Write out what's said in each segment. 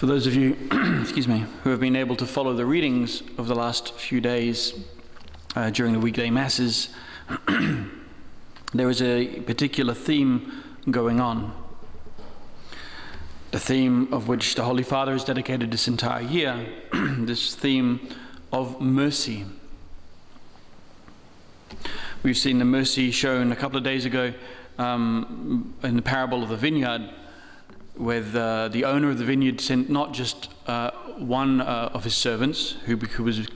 For those of you, excuse me, who have been able to follow the readings of the last few days during the weekday masses, there is a particular theme going on. The theme of which the Holy Father has dedicated this entire year, this theme of mercy. We've seen the mercy shown a couple of days ago in the parable of the vineyard, where the owner of the vineyard sent not just one of his servants who was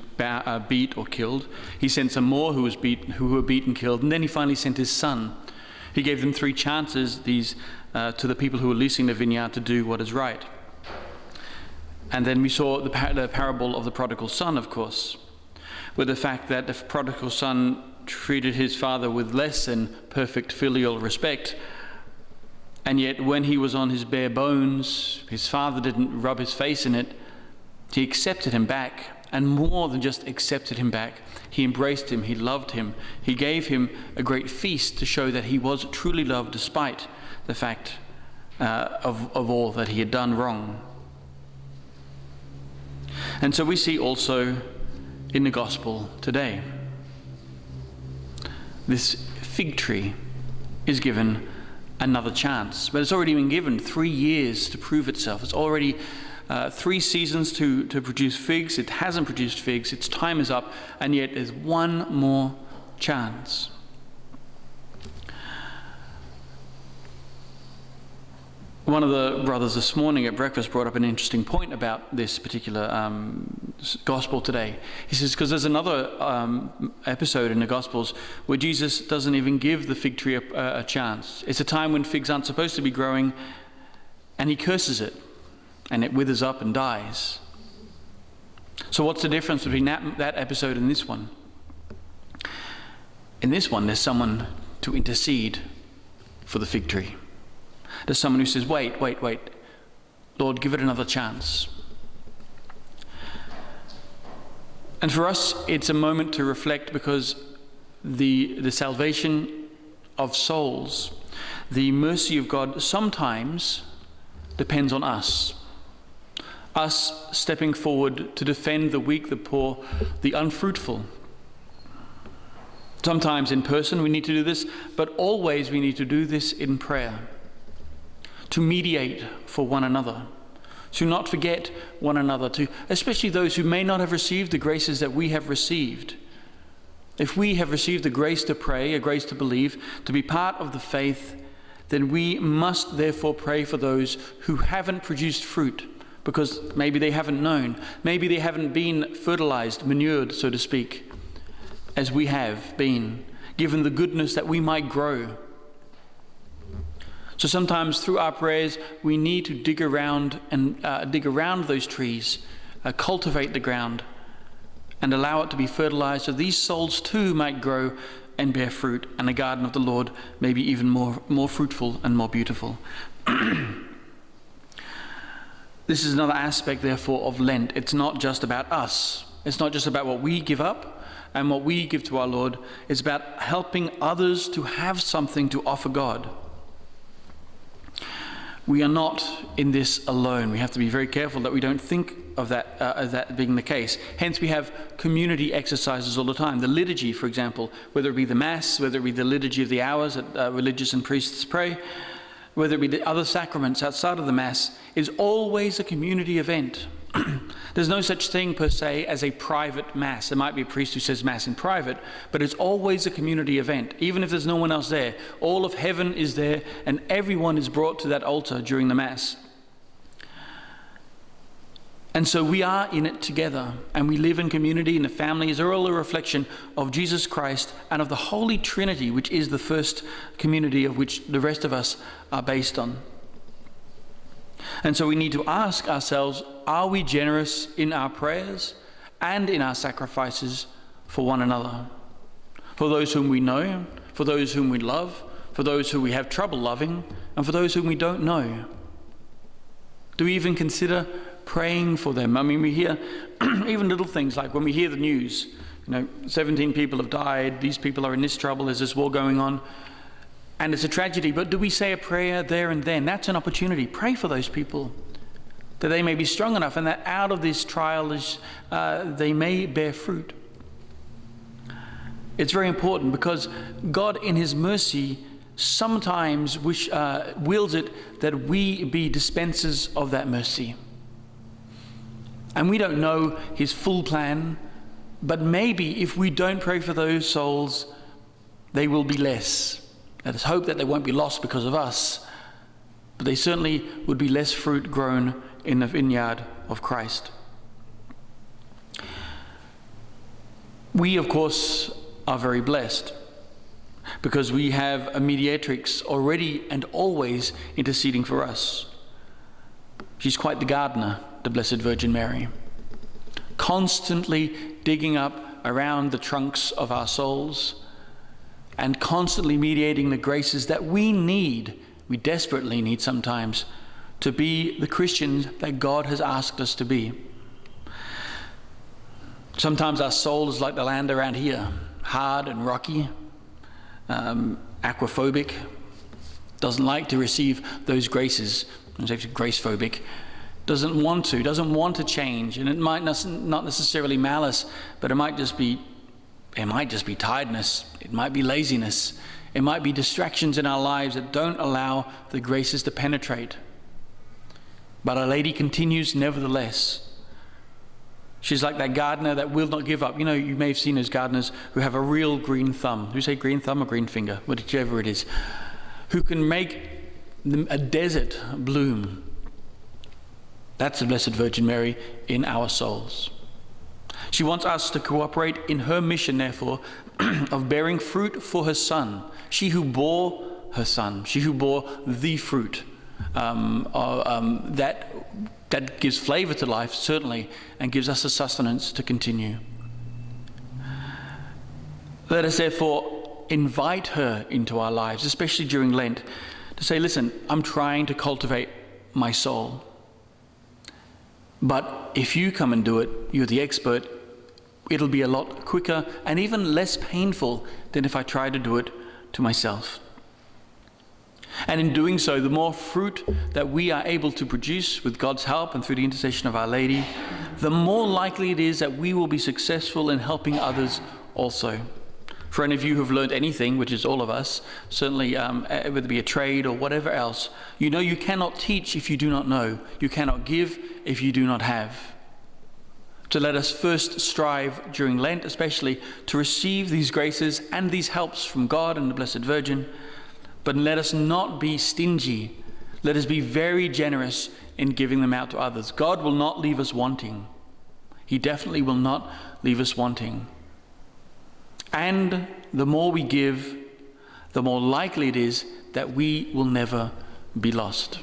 beat or killed. He sent some more who were beaten, killed, and then he finally sent his son. He gave them 3 chances, to the people who were leasing the vineyard, to do what is right. And then we saw the parable of the prodigal son, of course, with the fact that the prodigal son treated his father with less than perfect filial respect, and yet when he was on his bare bones, his father didn't rub his face in it. He accepted him back, and more than just accepted him back, he embraced him, he loved him, he gave him a great feast to show that he was truly loved despite the fact of all that he had done wrong. And so we see also in the gospel today, this fig tree is given another chance, but it's already been given 3 years to prove itself. It's already 3 seasons to produce figs. It hasn't produced figs. Its time is up, and yet there's one more chance. One of the brothers this morning at breakfast brought up an interesting point about this particular gospel today. He says, because there's another episode in the Gospels where Jesus doesn't even give the fig tree a chance. It's a time when figs aren't supposed to be growing, and he curses it, and it withers up and dies. So what's the difference between that episode and this one? In this one, there's someone to intercede for the fig tree. There's someone who says, wait, Lord, give it another chance. And for us, it's a moment to reflect, because the salvation of souls, the mercy of God, sometimes depends on us. Us stepping forward to defend the weak, the poor, the unfruitful. Sometimes in person we need to do this, but always we need to do this in prayer. To mediate for one another, to not forget one another, to especially those who may not have received the graces that we have received. If we have received the grace to pray, a grace to believe, to be part of the faith, then we must therefore pray for those who haven't produced fruit, because maybe they haven't known, maybe they haven't been fertilized, manured, so to speak, as we have been, given the goodness that we might grow. So sometimes through our prayers, we need to dig around those trees, cultivate the ground, and allow it to be fertilized, so these souls too might grow and bear fruit, and the garden of the Lord may be even more fruitful and more beautiful. This is another aspect, therefore, of Lent. It's not just about us. It's not just about what we give up and what we give to our Lord. It's about helping others to have something to offer God. We are not in this alone. We have to be very careful that we don't think of that as that being the case. Hence, we have community exercises all the time. The liturgy, for example, whether it be the Mass, whether it be the liturgy of the hours that religious and priests pray, whether it be the other sacraments outside of the Mass, is always a community event. There's no such thing per se as a private Mass. There might be a priest who says Mass in private, but it's always a community event. Even if there's no one else there, all of heaven is there, and everyone is brought to that altar during the Mass. And so we are in it together, and we live in community, and the family is all a reflection of Jesus Christ and of the Holy Trinity, which is the first community of which the rest of us are based on. And so we need to ask ourselves, are we generous in our prayers and in our sacrifices for one another? For those whom we know, for those whom we love, for those who we have trouble loving, and for those whom we don't know. Do we even consider praying for them? I mean, we hear even little things like when we hear the news, 17 people have died, these people are in this trouble, there's this war going on. And it's a tragedy, but do we say a prayer there and then? That's an opportunity. Pray for those people. that they may be strong enough, and that out of this trial they may bear fruit. It's very important because God in his mercy sometimes wills it that we be dispensers of that mercy. And we don't know his full plan, but maybe if we don't pray for those souls, they will be less. Let us hope that they won't be lost because of us, but they certainly would be less fruit grown in the vineyard of Christ. We, of course, are very blessed because we have a mediatrix already and always interceding for us. She's quite the gardener, the Blessed Virgin Mary, constantly digging up around the trunks of our souls and constantly mediating the graces that we desperately need sometimes, to be the Christians that God has asked us to be. Sometimes our soul is like the land around here, hard and rocky, aquaphobic, doesn't like to receive those graces. It's actually grace-phobic. Doesn't want to change, and it might not necessarily malice, but it might just be tiredness, it might be laziness, it might be distractions in our lives that don't allow the graces to penetrate. But Our Lady continues nevertheless. She's like that gardener that will not give up. You know, you may have seen those gardeners who have a real green thumb. Do you say green thumb or green finger? Whichever it is. Who can make a desert bloom. That's the Blessed Virgin Mary in our souls. She wants us to cooperate in her mission, therefore, of bearing fruit for her Son. She who bore her Son. She who bore the fruit. That gives flavor to life, certainly, and gives us a sustenance to continue. Let us therefore invite her into our lives, especially during Lent, to say, listen, I'm trying to cultivate my soul. But if you come and do it, you're the expert, it'll be a lot quicker and even less painful than if I try to do it to myself. And in doing so, the more fruit that we are able to produce with God's help and through the intercession of Our Lady, the more likely it is that we will be successful in helping others also. For any of you who have learned anything, which is all of us, certainly whether it be a trade or whatever else, you know you cannot teach if you do not know. You cannot give if you do not have. So let us first strive during Lent, especially, to receive these graces and these helps from God and the Blessed Virgin. But let us not be stingy. Let us be very generous in giving them out to others. God will not leave us wanting. He definitely will not leave us wanting. And the more we give, the more likely it is that we will never be lost.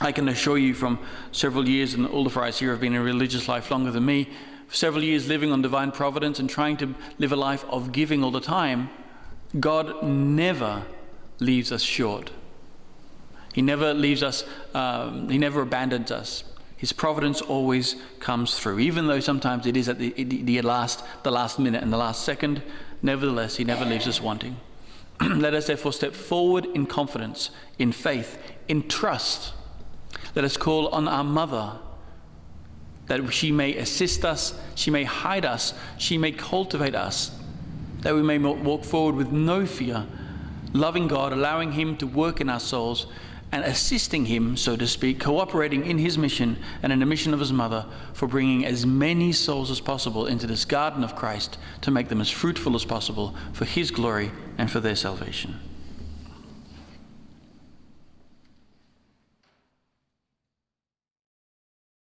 I can assure you from several years, and all the friars here have been in religious life longer than me, several years living on divine providence and trying to live a life of giving all the time, God never leaves us short. He never leaves us, he never abandons us. His providence always comes through, even though sometimes it is at the last minute and the last second. Nevertheless, he never leaves us wanting. Let us therefore step forward in confidence, in faith, in trust. Let us call on our Mother, that she may assist us, she may hide us, she may cultivate us, that we may walk forward with no fear, loving God, allowing him to work in our souls, and assisting him, so to speak, cooperating in his mission and in the mission of his mother for bringing as many souls as possible into this garden of Christ to make them as fruitful as possible for his glory and for their salvation.